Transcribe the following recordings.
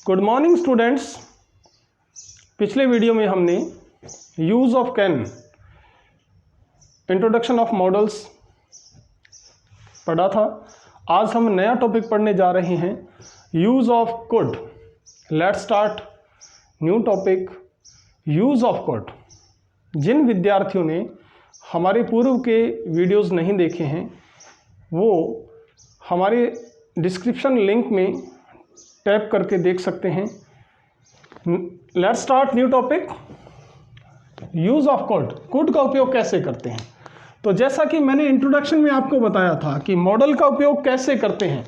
Good morning students. पिछले video में हमने use of can, introduction of models पढ़ा था। आज हम नया टॉपिक पढ़ने जा रहे हैं, use of could. Let's start new topic, use of could. जिन विद्यार्थियों ने हमारे पूर्व के वीडियोस नहीं देखे हैं वो हमारे डिस्क्रिप्शन लिंक में टैप करके देख सकते हैं। Let's start new topic, use of could. Could का उपयोग कैसे करते हैं? तो जैसा कि मैंने इंट्रोडक्शन में आपको बताया था कि मॉडल का उपयोग कैसे करते हैं,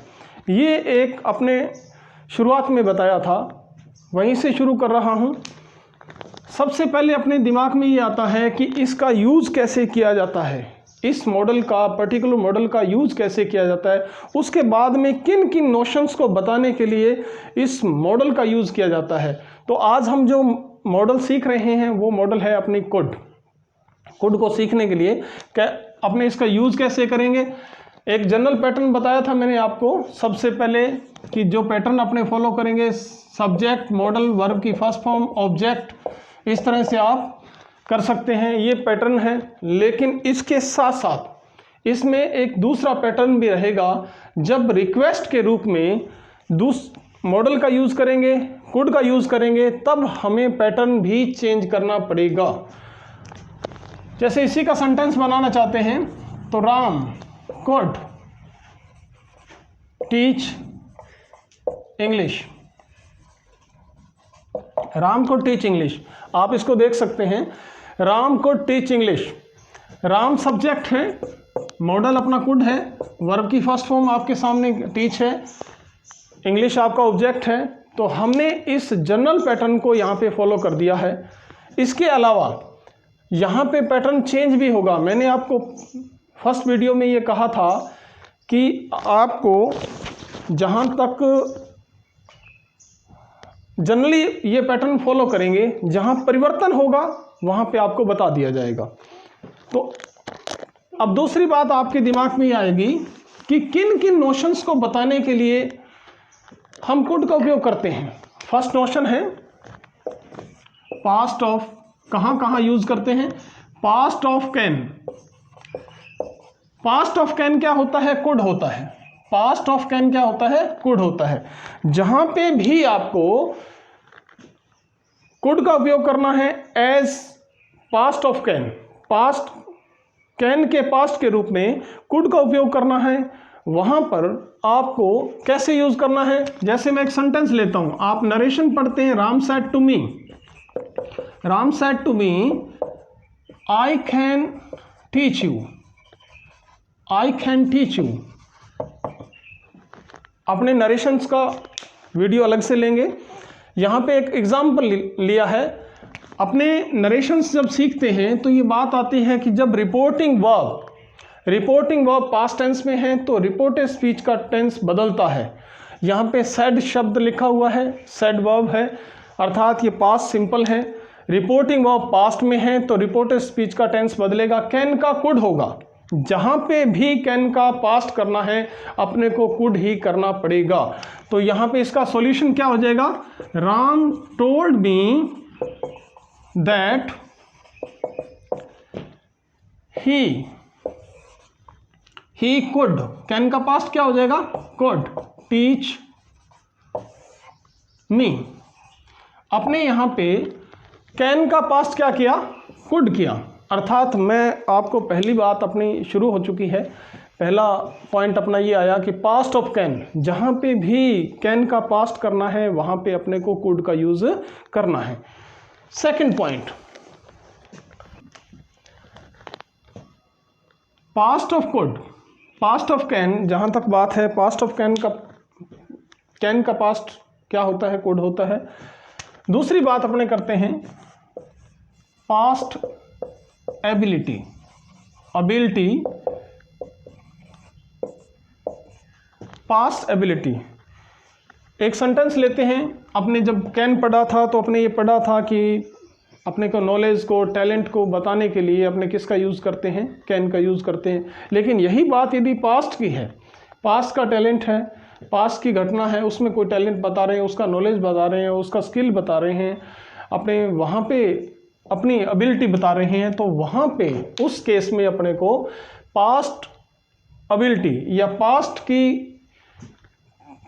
ये एक अपने शुरुआत में बताया था, वहीं से शुरू कर रहा हूँ। सबसे पहले अपने दिमाग में ये आता है कि इसका यूज़ कैसे किया जाता है, इस मॉडल का, पर्टिकुलर मॉडल का यूज़ कैसे किया जाता है, उसके बाद में किन किन नोशंस को बताने के लिए इस मॉडल का यूज़ किया जाता है। तो आज हम जो मॉडल सीख रहे हैं वो मॉडल है अपनी कुड। कुड को सीखने के लिए क्या अपने इसका यूज़ कैसे करेंगे, एक जनरल पैटर्न बताया था मैंने आपको सबसे पहले कि जो पैटर्न अपने फॉलो करेंगे, सब्जेक्ट, मॉडल, वर्ब की फर्स्ट फॉर्म, ऑब्जेक्ट, इस तरह से आप कर सकते हैं, ये पैटर्न है। लेकिन इसके साथ साथ इसमें एक दूसरा पैटर्न भी रहेगा। जब रिक्वेस्ट के रूप में मॉडल का यूज़ करेंगे, कुड का यूज़ करेंगे, तब हमें पैटर्न भी चेंज करना पड़ेगा। जैसे इसी का सेंटेंस बनाना चाहते हैं तो Ram could teach English, Ram could teach English. आप इसको देख सकते हैं, Ram could teach English. Ram subject है, मॉडल अपना कुड है, वर्ब की फर्स्ट फॉर्म आपके सामने टीच है, इंग्लिश आपका ऑब्जेक्ट है। तो हमने इस जनरल पैटर्न को यहाँ पे फॉलो कर दिया है। इसके अलावा यहाँ पे पैटर्न चेंज भी होगा। मैंने आपको फर्स्ट वीडियो में ये कहा था कि आपको जहाँ तक जनरली ये पैटर्न फॉलो करेंगे, जहाँ परिवर्तन होगा वहाँ पे आपको बता दिया जाएगा। तो अब दूसरी बात आपके दिमाग में आएगी कि किन किन नोशंस को बताने के लिए हम कुड का उपयोग करते हैं। फर्स्ट नोशन है पास्ट ऑफ। कहाँ कहाँ यूज करते हैं? Past of can. Past of can क्या होता है? कुड होता है। पास्ट ऑफ कैन क्या होता है? कुड होता है। जहां पे भी आपको कुड का उपयोग करना है as past of can, past can के पास्ट के रूप में कुड का उपयोग करना है, वहां पर आपको कैसे यूज करना है? जैसे मैं एक सेंटेंस लेता हूं, आप नरेशन पढ़ते हैं, Ram said to me, Ram said to me I can teach you, I can teach you. अपने नरेशंस का वीडियो अलग से लेंगे। यहाँ पे एक एग्जाम्पल लिया है। अपने नरेशंस जब सीखते हैं तो ये बात आती है कि जब रिपोर्टिंग वर्ब पास्ट टेंस में है तो रिपोर्टेड स्पीच का टेंस बदलता है। यहाँ पे सेड शब्द लिखा हुआ है, सेड वर्ब है, अर्थात ये पास्ट सिंपल है। रिपोर्टिंग वर्ब पास्ट में है तो रिपोर्टेड स्पीच का टेंस बदलेगा, कैन का कुड होगा। जहां पे भी कैन का पास्ट करना है अपने को कुड ही करना पड़ेगा। तो यहां पे इसका सॉल्यूशन क्या हो जाएगा? Ram told me that he could, can का पास्ट क्या हो जाएगा? Could teach me. अपने यहां पे कैन का पास्ट क्या किया? कुड किया। अर्थात मैं आपको पहली बात अपनी शुरू हो चुकी है, पहला पॉइंट अपना ये आया कि पास्ट ऑफ कैन, जहाँ पे भी कैन का पास्ट करना है वहाँ पे अपने को कुड का यूज़ करना है। Second point, past of could, past of can. जहाँ तक बात है पास्ट ऑफ कैन का पास्ट क्या होता है? कुड होता है। दूसरी बात अपने करते हैं पास्ट एबिलिटी, पास्ट एबिलिटी। एक सेंटेंस लेते हैं, अपने जब कैन पढ़ा था तो अपने ये पढ़ा था कि अपने को नॉलेज को, टैलेंट को बताने के लिए अपने किसका यूज़ करते हैं? कैन का यूज़ करते हैं। लेकिन यही बात यदि पास्ट की है, पास्ट का टैलेंट है पास्ट की घटना है उसमें कोई टैलेंट बता रहे हैं, उसका नॉलेज बता रहे हैं, उसका स्किल बता रहे हैं, अपने वहाँ पे अपनी एबिलिटी बता रहे हैं, तो वहाँ पे उस केस में अपने को पास्ट एबिलिटी या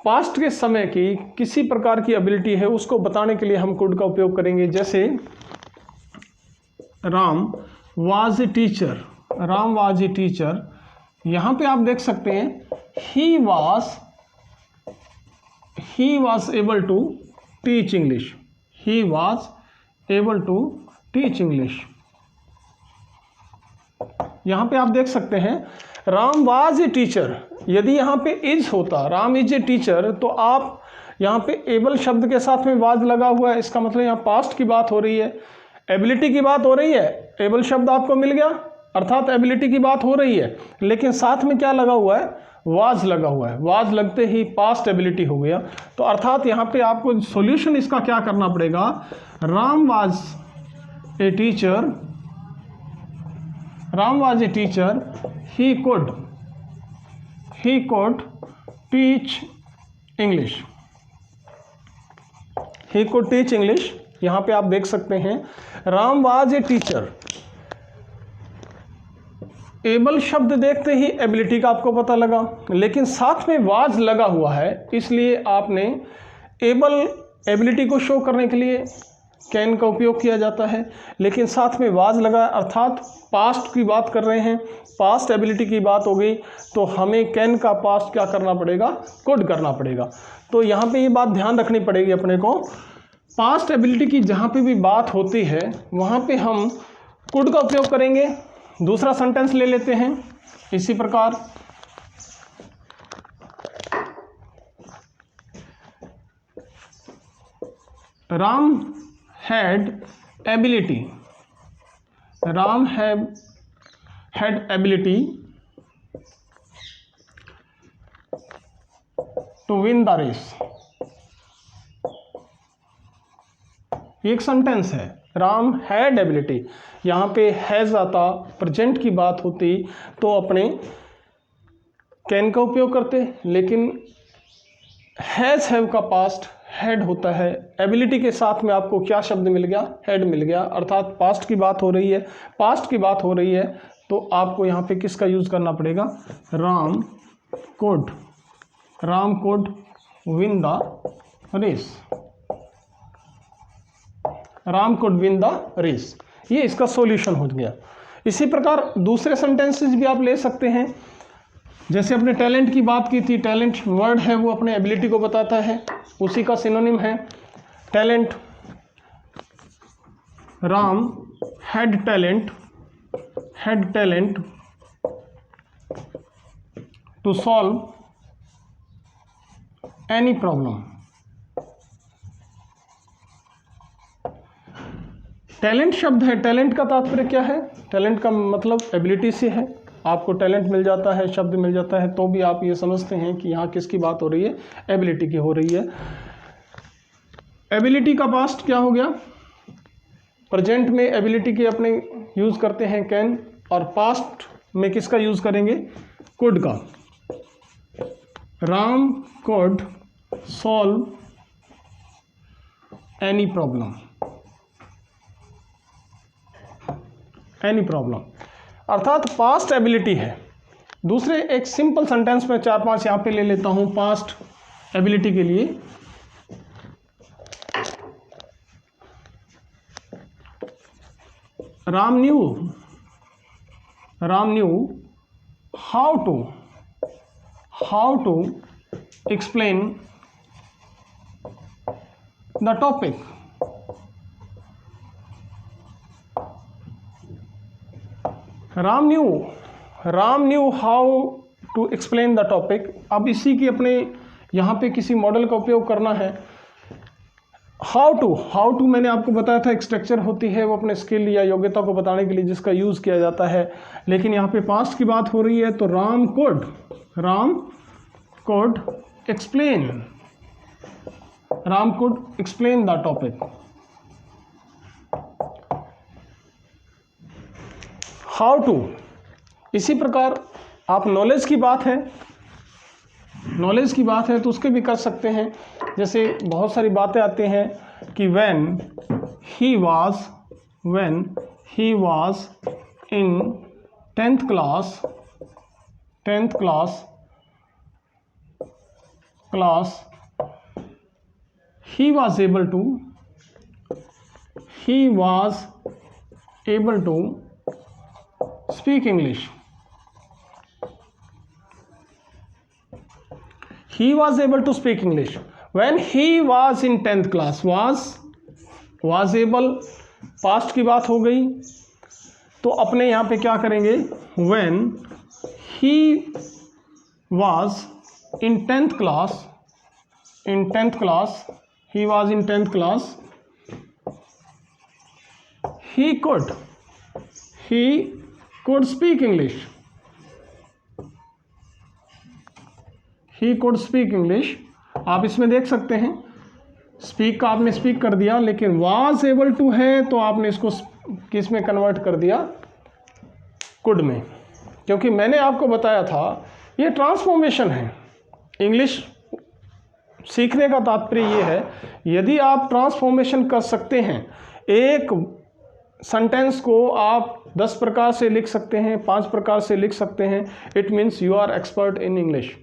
पास्ट के समय की किसी प्रकार की एबिलिटी है उसको बताने के लिए हम कुड का उपयोग करेंगे। जैसे Ram was a teacher, Ram was a teacher, यहाँ पे आप देख सकते हैं he was able to teach English, he was able to teach English. यहाँ पे आप देख सकते हैं राम वाज ए टीचर, यदि यहाँ पे इज होता राम इज ए टीचर, तो आप यहाँ पे एबल शब्द के साथ में वाज लगा हुआ है, इसका मतलब यहाँ पास्ट की बात हो रही है, एबिलिटी की बात हो रही है, एबल शब्द आपको मिल गया अर्थात एबिलिटी की बात हो रही है, लेकिन साथ में क्या लगा हुआ है, वाज लगा हुआ है, वाज लगते ही पास्ट एबिलिटी हो गया। तो अर्थात यहाँ पे आपको सॉल्यूशन इसका क्या करना पड़ेगा, Ram was a teacher, Ram was a teacher, he could teach English, he could teach English। यहाँ पे आप देख सकते हैं Ram was a teacher, able शब्द देखते ही एबिलिटी का आपको पता लगा, लेकिन साथ में वाज लगा हुआ है, इसलिए आपने एबिलिटी को शो करने के लिए कैन का उपयोग किया जाता है, लेकिन साथ में वाज लगा अर्थात पास्ट की बात कर रहे हैं, पास्ट एबिलिटी की बात हो गई, तो हमें कैन का पास्ट क्या करना पड़ेगा, कुड करना पड़ेगा। तो यहाँ पे ये बात ध्यान रखनी पड़ेगी अपने को, पास्ट एबिलिटी की जहाँ पे भी बात होती है वहाँ पे हम कुड का उपयोग करेंगे। दूसरा सेंटेंस ले लेते हैं इसी प्रकार, Ram had ability, Ram had ability to win the race. एक सेंटेंस है, राम हैड एबिलिटी, यहाँ पे हैज़ आता, प्रेजेंट की बात होती तो अपने कैन का उपयोग करते, लेकिन हैज़ हैव का पास्ट हैड होता है, एबिलिटी के साथ में आपको क्या शब्द मिल गया, हैड मिल गया, अर्थात पास्ट की बात हो रही है, पास्ट की बात हो रही है, तो आपको यहाँ पे किसका यूज़ करना पड़ेगा, Ram could win the race, Ram could win the race. ये इसका सॉल्यूशन हो गया। इसी प्रकार दूसरे सेंटेंसेस भी आप ले सकते हैं, जैसे अपने टैलेंट की बात की थी, टैलेंट वर्ड है वो अपने एबिलिटी को बताता है, उसी का सिनोनिम है talent. Ram had talent to solve any problem. Talent शब्द है, टैलेंट का तात्पर्य क्या है, टैलेंट का मतलब एबिलिटी से है, आपको टैलेंट मिल जाता है, शब्द मिल जाता है, तो भी आप ये समझते हैं कि यहाँ किसकी बात हो रही है, एबिलिटी की हो रही है। एबिलिटी का पास्ट क्या हो गया, प्रेजेंट में एबिलिटी के अपने यूज़ करते हैं कैन, और पास्ट में किसका यूज़ करेंगे, कुड का। Ram could solve any problem, अर्थात पास्ट एबिलिटी है। दूसरे एक सिंपल सेंटेंस में 4-5 यहाँ पे ले लेता हूँ पास्ट एबिलिटी के लिए। Ram knew how to explain the topic. Ram knew how to explain the topic. अब इसी की अपने यहाँ पे किसी मॉडल का उपयोग करना है। हाउ टू मैंने आपको बताया था एक स्ट्रक्चर होती है, वो अपने स्किल या योग्यता को बताने के लिए जिसका यूज़ किया जाता है, लेकिन यहाँ पे पास्ट की बात हो रही है, तो Ram could explain the topic. How to, इसी प्रकार आप नॉलेज की बात है, नॉलेज की बात है तो उसके भी कर सकते हैं। जैसे बहुत सारी बातें आती हैं कि when he was in 10th class he was able to speak English. He was able to speak English when he was in 10th class. was able past की बात हो गई, तो अपने यहाँ पे क्या करेंगे, when he was in 10th class, he was in 10th class, he could speak English. He could speak English. आप इसमें देख सकते हैं, स्पीक का आपने स्पीक कर दिया, लेकिन was able to है तो आपने इसको किस में कन्वर्ट कर दिया, कुड में, क्योंकि मैंने आपको बताया था ये ट्रांसफॉर्मेशन है। इंग्लिश सीखने का तात्पर्य ये है, यदि आप ट्रांसफॉर्मेशन कर सकते हैं, एक सेंटेंस को आप 10 प्रकार से लिख सकते हैं, 5 प्रकार से लिख सकते हैं, it means you are expert in English.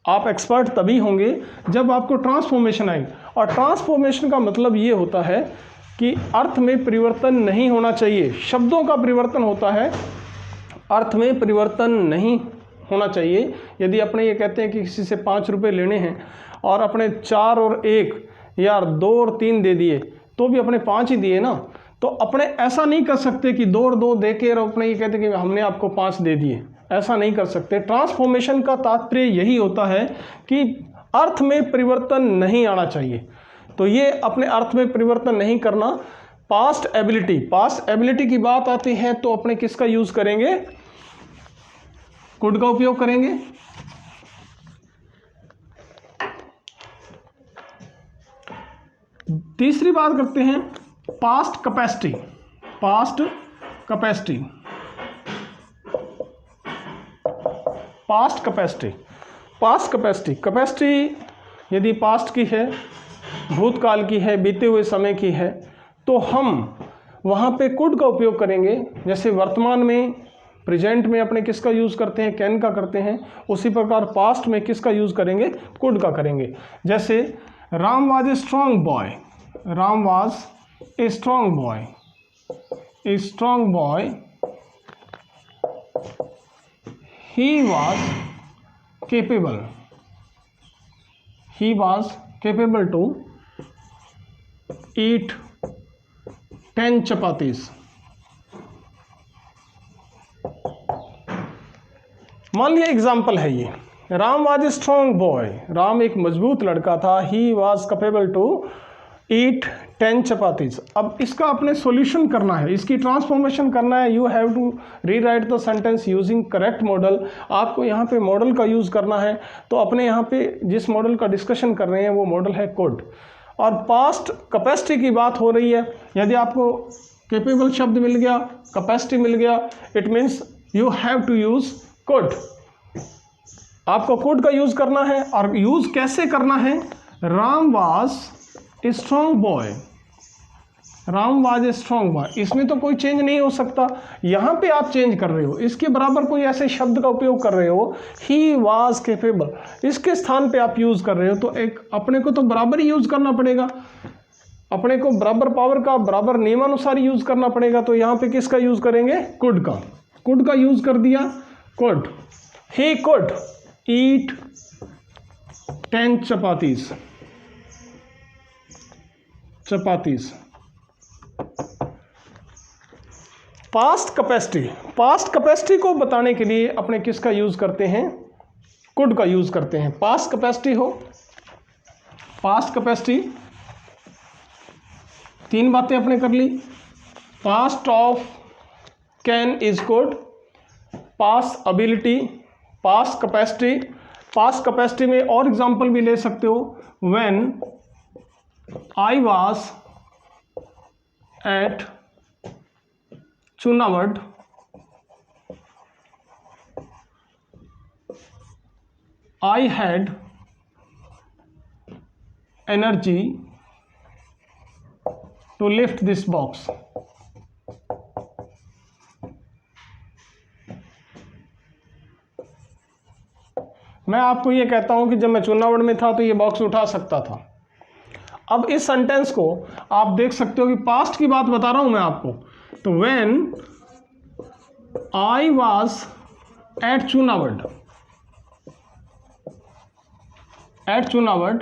आप एक्सपर्ट तभी होंगे जब आपको ट्रांसफॉर्मेशन आए, और ट्रांसफॉर्मेशन का मतलब ये होता है कि अर्थ में परिवर्तन नहीं होना चाहिए। शब्दों का परिवर्तन होता है, अर्थ में परिवर्तन नहीं होना चाहिए। यदि अपने ये कहते हैं कि किसी से 5 रुपये लेने हैं और अपने 4 और 1 या 2 और 3 दे दिए, तो भी अपने 5 ही दिए ना, तो अपने ऐसा नहीं कर सकते कि 2 और 2 दे के और अपने ये कहते कि हमने आपको 5 दे दिए, ऐसा नहीं कर सकते। ट्रांसफॉर्मेशन का तात्पर्य यही होता है कि अर्थ में परिवर्तन नहीं आना चाहिए। तो ये अपने अर्थ में परिवर्तन नहीं करना। पास्ट एबिलिटी की बात आती है तो अपने किसका यूज करेंगे, कुड का उपयोग करेंगे। तीसरी बात करते हैं पास्ट कैपेसिटी यदि पास्ट की है, भूतकाल की है, बीते हुए समय की है, तो हम वहाँ पे कुड का उपयोग करेंगे। जैसे वर्तमान में, प्रेजेंट में अपने किसका यूज़ करते हैं, कैन का करते हैं, उसी प्रकार पास्ट में किसका यूज़ करेंगे, कुड का करेंगे। जैसे Ram was a strong boy, he was capable to eat 10 chapatis. मान लिया एग्जाम्पल है ये, Ram was a strong boy, Ram एक मजबूत लड़का था, he was capable to eat 10 chapatis. अब इसका अपने सॉल्यूशन करना है, इसकी ट्रांसफॉर्मेशन करना है। You have to rewrite the sentence using correct modal. आपको यहाँ पे मॉडल का यूज़ करना है। तो अपने यहाँ पे जिस मॉडल का डिस्कशन कर रहे हैं वो मॉडल है कुड। और पास्ट कैपेसिटी की बात हो रही है। यदि आपको कैपेबल शब्द मिल गया, कैपेसिटी मिल गया, it means you have to use could. आपको कुड का यूज़ करना है, और यूज़ कैसे करना है, Ram was a strong boy, इसमें तो कोई चेंज नहीं हो सकता। यहाँ पे आप चेंज कर रहे हो, इसके बराबर कोई ऐसे शब्द का उपयोग कर रहे हो, ही वाज कैपेबल, इसके स्थान पे आप यूज़ कर रहे हो, तो एक अपने को तो बराबर ही यूज़ करना पड़ेगा, अपने को बराबर पावर का बराबर नियमानुसार यूज़ करना पड़ेगा। तो यहाँ पे किसका यूज़ करेंगे, कुड का यूज़ कर दिया, could. He could eat 10 chapatis. Past capacity को बताने के लिए अपने किसका यूज करते हैं, कुड का यूज करते हैं। पास्ट कैपेसिटी 3 बातें अपने कर ली। Past of can is could, past ability, past capacity में और एग्जांपल भी ले सकते हो। When I was at I had energy to lift this box. मैं आपको ये कहता हूं कि जब मैं चुनावड़ में था तो ये बॉक्स उठा सकता था। अब इस सेंटेंस को आप देख सकते हो कि पास्ट की बात बता रहा हूं मैं आपको। तो व्हेन आई वॉज एट चुनावड़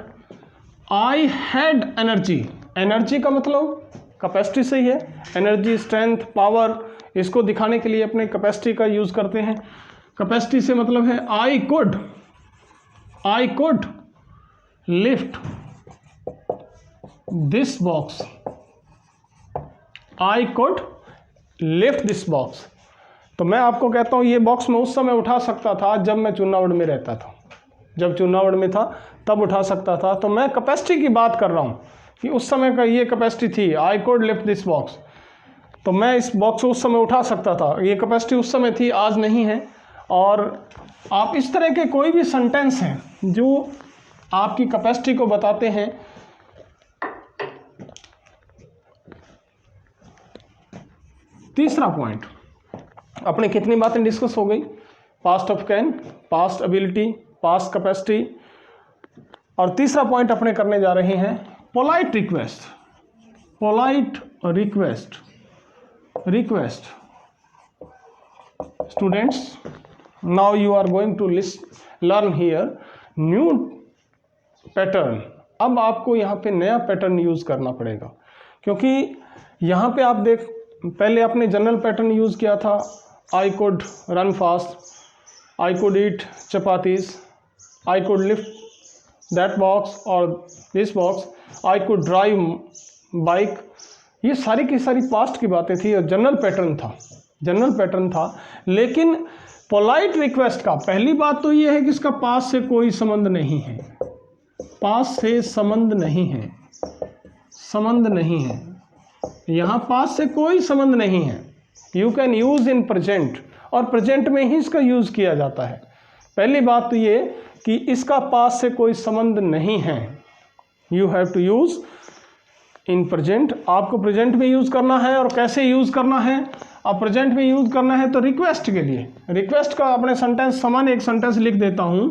आई हैड एनर्जी। एनर्जी का मतलब कैपेसिटी से ही है। एनर्जी, स्ट्रेंथ, पावर, इसको दिखाने के लिए अपने कैपेसिटी का यूज करते हैं। कैपेसिटी से मतलब है आई could lift this box. I could lift this box. तो मैं आपको कहता हूं ये बॉक्स मैं उस समय उठा सकता था जब मैं चुनावड़ में रहता था। जब चुनावड़ में था तब उठा सकता था। तो मैं कैपेसिटी की बात कर रहा हूं कि उस समय का ये कैपेसिटी थी, आई कुड लिफ्ट दिस बॉक्स। तो मैं इस बॉक्स को उस समय उठा सकता था। ये कैपेसिटी उस समय थी, आज नहीं है। और आप इस तरह के कोई भी सेंटेंस हैं जो आपकी कैपेसिटी को बताते हैं। तीसरा पॉइंट, अपने कितनी बातें डिस्कस हो गई? Past of can, past ability, past capacity, और तीसरा पॉइंट अपने करने जा रहे हैं polite request. Polite request students, now you are going to learn here new pattern. अब आपको यहाँ पे नया पैटर्न यूज करना पड़ेगा, क्योंकि यहाँ पे आप पहले आपने जनरल पैटर्न यूज किया था। I could run fast, I could eat chapatis, I could lift that box और this box, I could drive bike. ये सारी की सारी पास्ट की बातें थी और जनरल पैटर्न था। लेकिन पोलाइट रिक्वेस्ट का पहली बात तो ये है कि इसका पास्ट से कोई संबंध नहीं है। पास्ट से संबंध नहीं है। यहाँ पास्ट से कोई संबंध नहीं है। You can use in present, और प्रेजेंट में ही इसका यूज किया जाता है। पहली बात तो ये कि इसका पास्ट से कोई संबंध नहीं है। You have to use in present. आपको प्रेजेंट में यूज करना है। और कैसे यूज करना है? अब प्रेजेंट में यूज करना है तो रिक्वेस्ट के लिए। रिक्वेस्ट का अपने सेंटेंस समान एक सेंटेंस लिख देता हूं।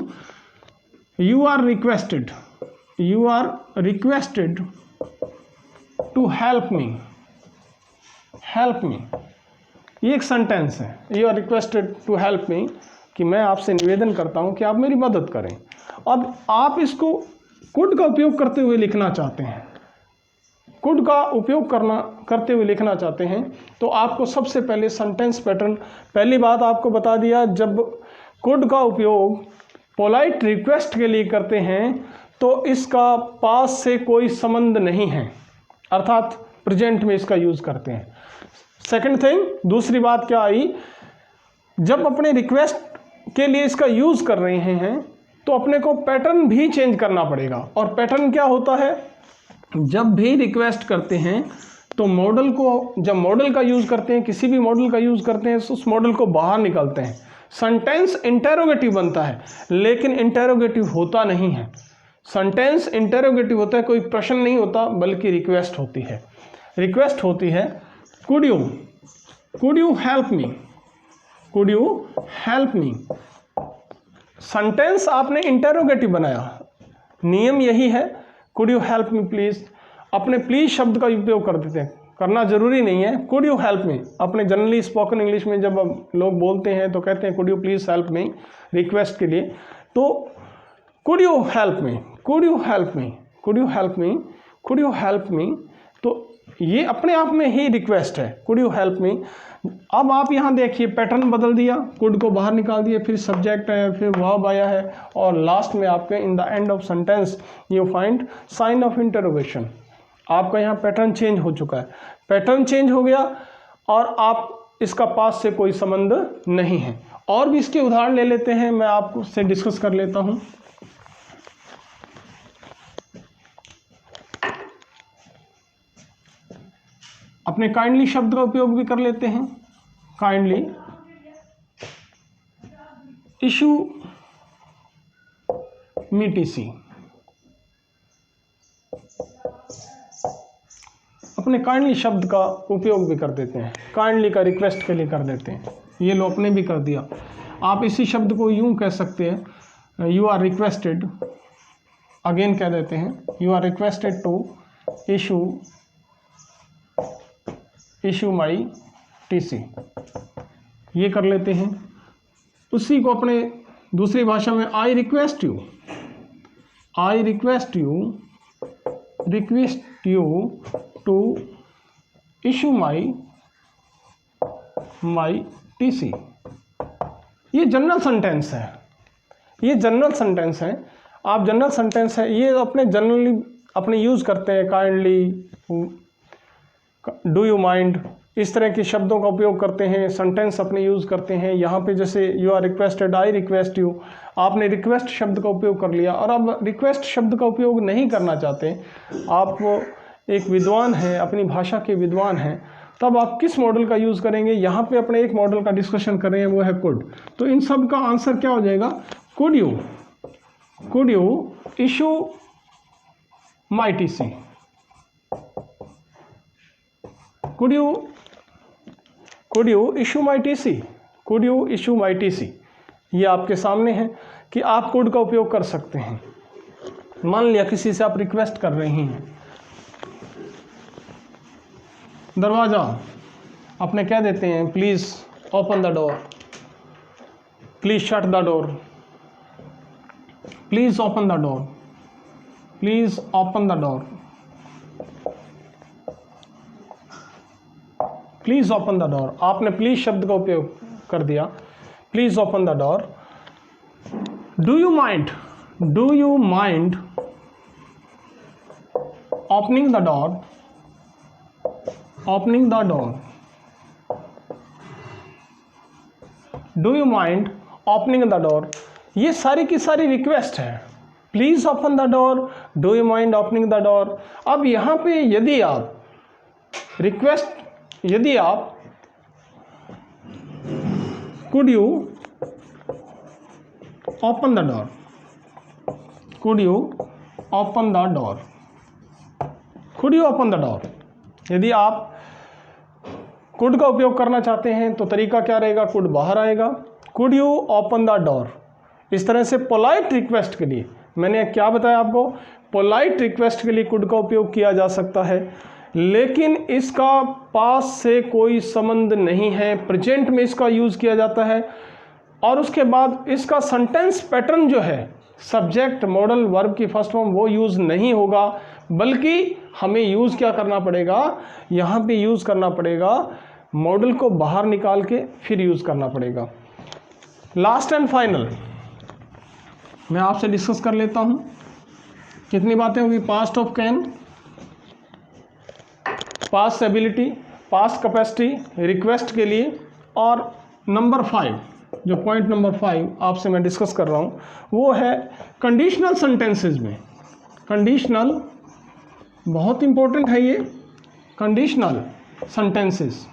You are requested to help me. ये एक सेंटेंस है। You are requested to help me, कि मैं आपसे निवेदन करता हूं कि आप मेरी मदद करें। अब आप इसको कुड का उपयोग करते हुए लिखना चाहते हैं। कुड का उपयोग करते हुए लिखना चाहते हैं तो आपको सबसे पहले सेंटेंस पैटर्न, पहली बात आपको बता दिया, जब कुड का उपयोग पोलाइट रिक्वेस्ट के लिए करते हैं तो इसका पास्ट से कोई संबंध नहीं है, अर्थात प्रेजेंट में इसका यूज करते हैं। सेकंड थिंग, दूसरी बात क्या आई, जब अपने रिक्वेस्ट के लिए इसका यूज कर रहे हैं तो अपने को पैटर्न भी चेंज करना पड़ेगा। और पैटर्न क्या होता है? जब भी रिक्वेस्ट करते हैं तो मॉडल को, जब मॉडल का यूज करते हैं, किसी भी मॉडल का यूज करते हैं तो उस मॉडल को बाहर निकालते हैं। सेंटेंस इंटेरोगेटिव बनता है, लेकिन इंटेरोगेटिव होता नहीं है। सेंटेंस इंटेरोगेटिव होता है, कोई प्रश्न नहीं होता, बल्कि रिक्वेस्ट होती है। रिक्वेस्ट होती है, could you help me. Sentence आपने इंटेरोगेटिव बनाया। नियम यही है, could you help me please. अपने प्लीज शब्द का उपयोग कर देते हैं, करना जरूरी नहीं है। कुड यू हेल्प मी, अपने जनरली स्पोकन इंग्लिश में जब लोग बोलते हैं तो कहते हैं could you please help me, request के लिए। तो कुड यू हेल्प मी, तो ये अपने आप में ही रिक्वेस्ट है, कुड यू हेल्प मी। अब आप यहाँ देखिए पैटर्न बदल दिया, कुड को बाहर निकाल दिया, फिर सब्जेक्ट है, फिर वर्ब आया है, और लास्ट में आपके in the end of sentence you find sign of interrogation. आपका यहाँ पैटर्न चेंज हो चुका है। पैटर्न चेंज हो गया और आप इसका पास से कोई संबंध नहीं है। और भी इसके उदाहरण ले लेते हैं, मैं आपसे डिस्कस कर लेता हूँ। अपने काइंडली शब्द का उपयोग भी कर लेते हैं। काइंडली, इशू मी टीसी। अपने काइंडली शब्द का उपयोग भी कर देते हैं, काइंडली का रिक्वेस्ट के लिए कर देते हैं। ये लो अपने भी कर दिया। आप इसी शब्द को यूं कह सकते हैं, यू आर रिक्वेस्टेड, अगेन कह देते हैं, you are requested to issue my TC, ये कर लेते हैं। उसी को अपने दूसरी भाषा में I request you to issue my TC. ये जनरल सेंटेंस है, आप जनरल सेंटेंस है, ये अपने जनरली अपने यूज़ करते हैं। काइंडली, डू यू माइंड, इस तरह के शब्दों का उपयोग करते हैं, सेंटेंस अपने यूज़ करते हैं। यहाँ पे जैसे you are requested, I request you, आपने रिक्वेस्ट शब्द का उपयोग कर लिया। और अब रिक्वेस्ट शब्द का उपयोग नहीं करना चाहते, आप एक विद्वान हैं, अपनी भाषा के विद्वान हैं, तब आप किस मॉडल का यूज़ करेंगे? यहाँ पे अपने एक मॉडल का डिस्कशन कर रहे हैं, वो है कुड। तो इन सब का आंसर क्या हो जाएगा? Could you issue my TC, could you issue my TC। ये आपके सामने है कि आप could का उपयोग कर सकते हैं। मान लिया किसी से आप रिक्वेस्ट कर रहे हैं, दरवाज़ा अपने कह देते हैं please open the door, please shut the door, please open the door, please open the door, please open the door. आपने प्लीज़ शब्द का उपयोग कर दिया, please open the door. Do you mind opening the door, do you mind opening the door. ये सारी की सारी रिक्वेस्ट है, please open the door, do you mind opening the door. अब यहाँ पे यदि आप could you open the door, यदि आप could का उपयोग करना चाहते हैं तो तरीका क्या रहेगा? could बाहर आएगा, could you open the door। इस तरह से पोलाइट रिक्वेस्ट के लिए, मैंने क्या बताया आपको, पोलाइट रिक्वेस्ट के लिए could का उपयोग किया जा सकता है, लेकिन इसका पास से कोई संबंध नहीं है, प्रेजेंट में इसका यूज़ किया जाता है। और उसके बाद इसका सेंटेंस पैटर्न जो है, सब्जेक्ट, मॉडल, वर्ब की फर्स्ट फॉर्म, वो यूज़ नहीं होगा, बल्कि हमें यूज़ क्या करना पड़ेगा? यहाँ पे यूज़ करना पड़ेगा, मॉडल को बाहर निकाल के फिर यूज़ करना पड़ेगा। लास्ट एंड फाइनल मैं आपसे डिस्कस कर लेता हूँ। कितनी बातें होगी? Past of can, past ability, past capacity request के लिए, और नंबर 5, जो पॉइंट नंबर 5 आपसे मैं डिस्कस कर रहा हूँ, वो है कंडीशनल सेंटेंसेस में। कंडीशनल बहुत इंपॉर्टेंट है ये, कंडीशनल सेंटेंसेस।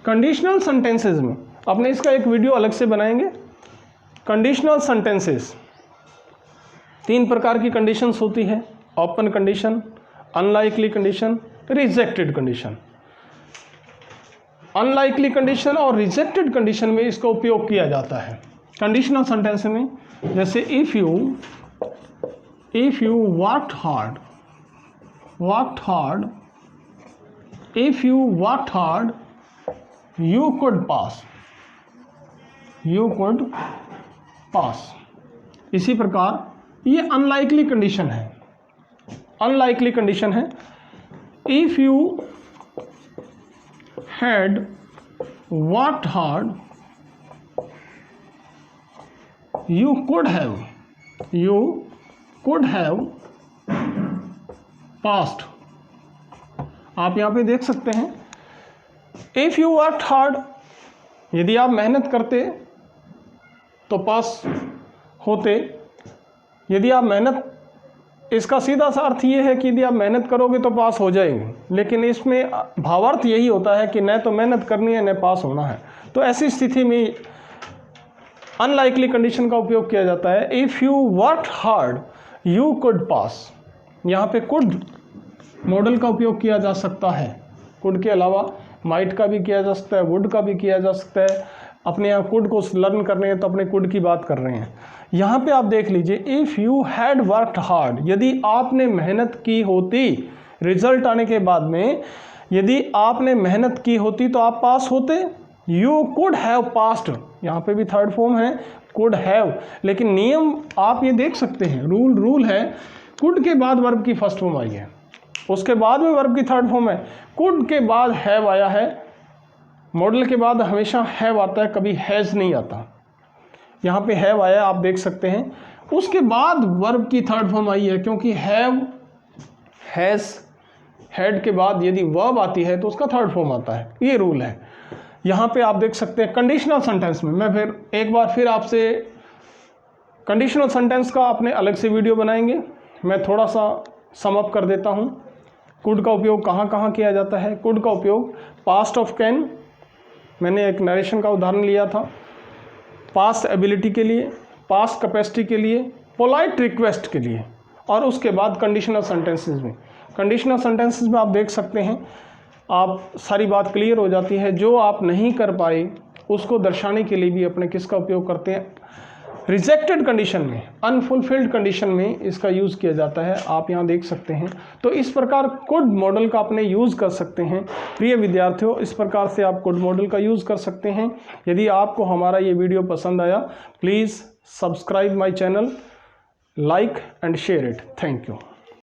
कंडीशनल सेंटेंसेस में अपने इसका एक वीडियो अलग से बनाएंगे। कंडीशनल सेंटेंसेस 3 प्रकार की कंडीशंस होती है, open condition, unlikely condition, rejected condition. Unlikely condition और रिजेक्टेड कंडीशन में इसका उपयोग किया जाता है कंडीशनल सेंटेंस में। जैसे if you worked hard you could pass. इसी प्रकार ये अनलाइकली कंडीशन है, if you had worked hard you could have passed। आप यहाँ पे देख सकते हैं, if you worked hard, यदि आप मेहनत करते तो पास होते। यदि आप मेहनत, इसका सीधा सा अर्थ ये है कि यदि आप मेहनत करोगे तो पास हो जाएंगे, लेकिन इसमें भावार्थ यही होता है कि न तो मेहनत करनी है न पास होना है। तो ऐसी स्थिति में अनलाइकली कंडीशन का उपयोग किया जाता है, if you work hard you could pass. यहाँ पे कुड मॉडल का उपयोग किया जा सकता है। कुड के अलावा माइट का भी किया जा सकता है, वुड का भी किया जा सकता है। अपने यहाँ कुड को लर्न कर रहे हैं तो अपने कुड की बात कर रहे हैं। यहाँ पे आप देख लीजिए, if you had worked hard, यदि आपने मेहनत की होती, रिजल्ट आने के बाद में यदि आपने मेहनत की होती तो आप पास होते। यू कुड हैव पास्ड, यहाँ पे भी थर्ड फॉर्म है कुड हैव, लेकिन नियम आप ये देख सकते हैं, रूल है, कुड के बाद वर्ब की फर्स्ट फॉर्म आई है, उसके बाद में वर्ब की थर्ड फॉर्म है। कुड के बाद हैव आया है, मॉडल के बाद हमेशा हैव आता है, कभी हैज़ नहीं आता। यहाँ पे हैव आया आप देख सकते हैं, उसके बाद वर्ब की थर्ड फॉर्म आई है, क्योंकि हैव, हैज़, हैड के बाद यदि वर्ब आती है तो उसका थर्ड फॉर्म आता है, ये रूल है। यहाँ पे आप देख सकते हैं कंडीशनल सेंटेंस में, मैं फिर एक बार फिर आपसे कंडीशनल सेंटेंस का अपने अलग से वीडियो बनाएंगे। मैं थोड़ा सा सम अप कर देता हूँ। कुड का उपयोग कहाँ कहाँ किया जाता है? कुड का उपयोग पास्ट ऑफ कैन, मैंने एक नरेशन का उदाहरण लिया था, पास्ट एबिलिटी के लिए, पास्ट कैपेसिटी के लिए, पोलाइट रिक्वेस्ट के लिए, और उसके बाद कंडीशनल सेंटेंसेस में। कंडीशनल सेंटेंसेस में आप देख सकते हैं, आप सारी बात क्लियर हो जाती है। जो आप नहीं कर पाए उसको दर्शाने के लिए भी अपने किसका उपयोग करते हैं? रिजेक्टेड कंडीशन में, अनफुलफिल्ड कंडीशन में इसका यूज़ किया जाता है, आप यहाँ देख सकते हैं। तो इस प्रकार कुड मॉडल का अपने यूज़ कर सकते हैं। प्रिय विद्यार्थियों, इस प्रकार से आप कुड मॉडल का यूज़ कर सकते हैं। यदि आपको हमारा ये वीडियो पसंद आया, please subscribe my channel, like and share it. Thank you.